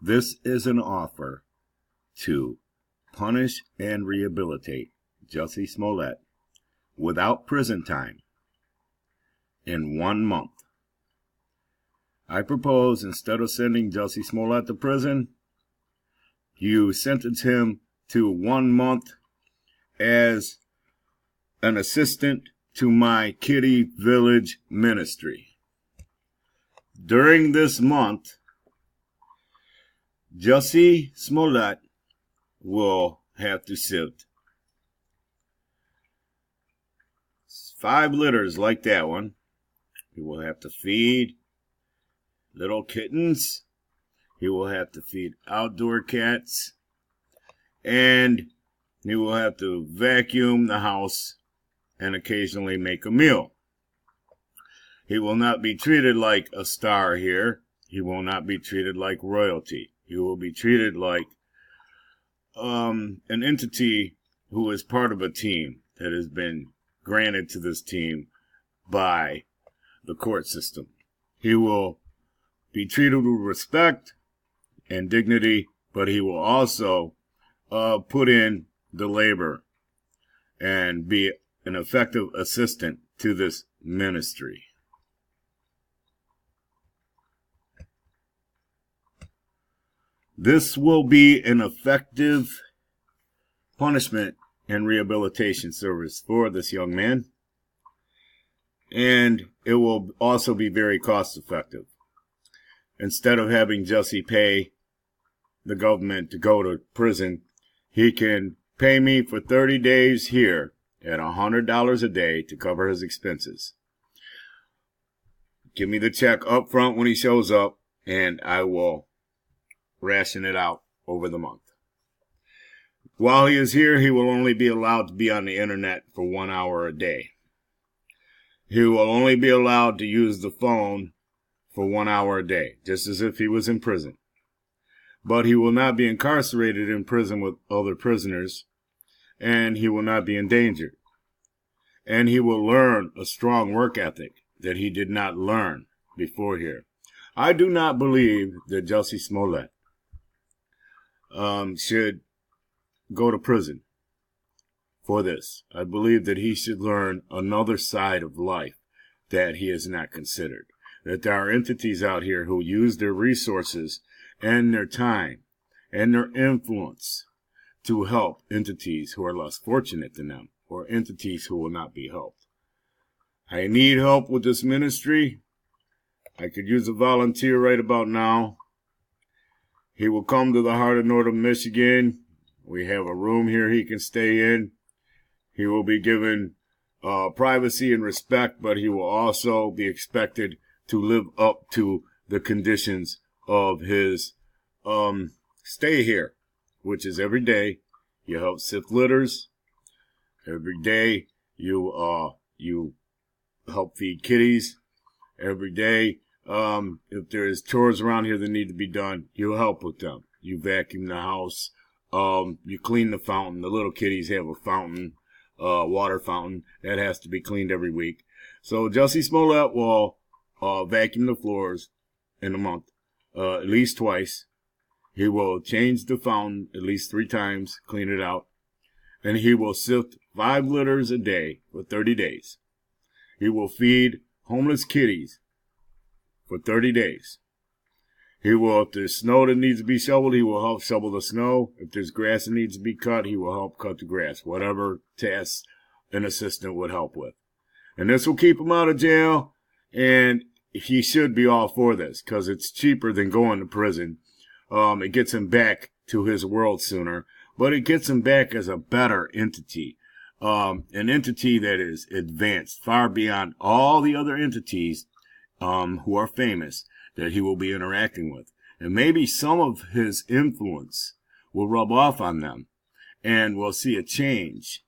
This is an offer to punish and rehabilitate Jussie Smollett without prison time in 1 month. I propose, instead of sending Jussie Smollett to prison, you sentence him to 1 month as an assistant to my Kitty Village ministry. During this month, Jussie Smollett will have to sift 5 litters like that one. He will have to feed little kittens. He will have to feed outdoor cats. And he will have to vacuum the house and occasionally make a meal. He will not be treated like a star here. He will not be treated like royalty. He will be treated like an entity who is part of a team that has been granted to this team by the court system. He will be treated with respect and dignity, but he will also put in the labor and be an effective assistant to this ministry. This will be an effective punishment and rehabilitation service for this young man, and it will also be very cost effective. Instead of having Jussie pay the government to go to prison, he can pay me for 30 days here at $100 a day to cover his expenses. Give me the check up front when he shows up, and I will ration it out over the month. While he is here, he will only be allowed to be on the internet for 1 hour a day. He will only be allowed to use the phone for 1 hour a day, just as if he was in prison. But he will not be incarcerated in prison with other prisoners, and he will not be endangered. And he will learn a strong work ethic that he did not learn before here. I do not believe that Jussie Smollett should go to prison for this. I believe that he should learn another side of life that he has not considered. That there are entities out here who use their resources and their time and their influence to help entities who are less fortunate than them, or entities who will not be helped. I need help with this ministry. I could use a volunteer right about now. He will come to the heart of northern Michigan. We have a room here he can stay in. He will be given privacy and respect, but he will also be expected to live up to the conditions of his stay here, which is every day you help sift litters. Every day you help feed kitties. Every day, if there's chores around here that need to be done, you help with them. You vacuum the house. You clean the fountain. The little kitties have a fountain, water fountain that has to be cleaned every week. So Jussie Smollett will vacuum the floors in a month, at least twice. He will change the fountain at least 3 times, clean it out. And he will sift 5 litters a day for 30 days. He will feed homeless kitties for 30 days. He will, if there's snow that needs to be shoveled, he will help shovel the snow. If there's grass that needs to be cut, he will help cut the grass. Whatever tasks an assistant would help with. And this will keep him out of jail. And he should be all for this because it's cheaper than going to prison. It gets him back to his world sooner, but it gets him back as a better entity. An entity that is advanced far beyond all the other entities who are famous that he will be interacting with. And maybe some of his influence will rub off on them, and we'll see a change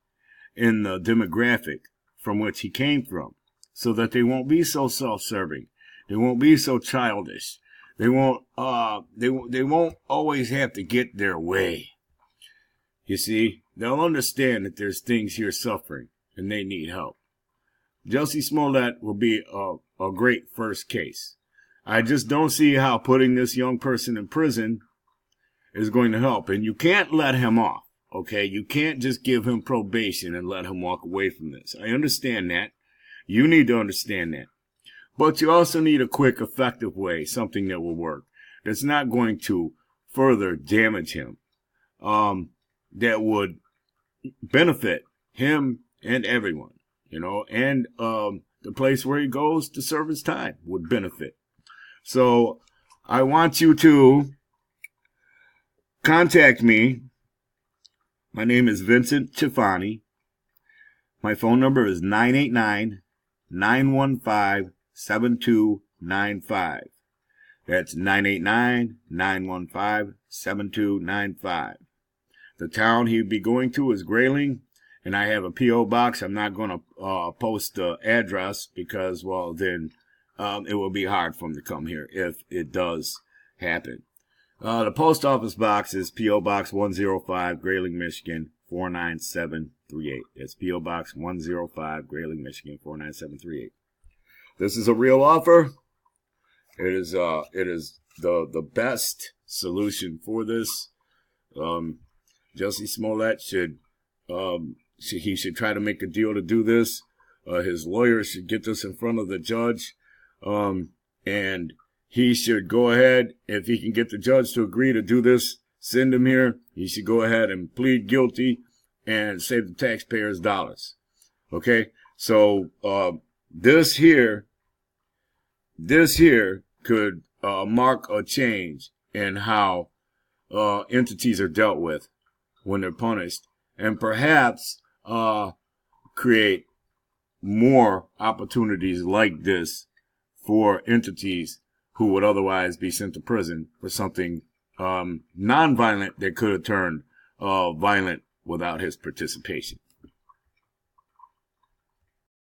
in the demographic from which he came from, so that they won't be so self-serving. They won't be so childish. They won't always have to get their way. You see, they'll understand that there's things here suffering and they need help. Jussie Smollett will be a great first case. I just don't see how putting this young person in prison is going to help. And you can't let him off, okay? You can't just give him probation and let him walk away from this. I understand that. You need to understand that. But you also need a quick, effective way, something that will work, that's not going to further damage him, that would benefit him and everyone, you know, and the place where he goes to serve his time would benefit. So I want you to contact me. My name is Vincent Chifani. My phone number is 989-915-7295. That's 989-915-7295. The town he'd be going to is Grayling, and I have a P.O. box. I'm not going to post the address because, well, then it will be hard for him to come here if it does happen. The post office box is P.O. Box 105, Grayling, Michigan, 49738. It's P.O. Box 105, Grayling, Michigan, 49738. This is a real offer. It is the best solution for this. Jussie Smollett should try to make a deal to do this. His lawyer should get this in front of the judge, and he should go ahead, if he can get the judge to agree to do this, send him here. He should go ahead and plead guilty and save the taxpayers dollars. Okay, so this here could mark a change in how entities are dealt with when they're punished, and perhaps create more opportunities like this for entities who would otherwise be sent to prison for something non-violent that could have turned violent without his participation.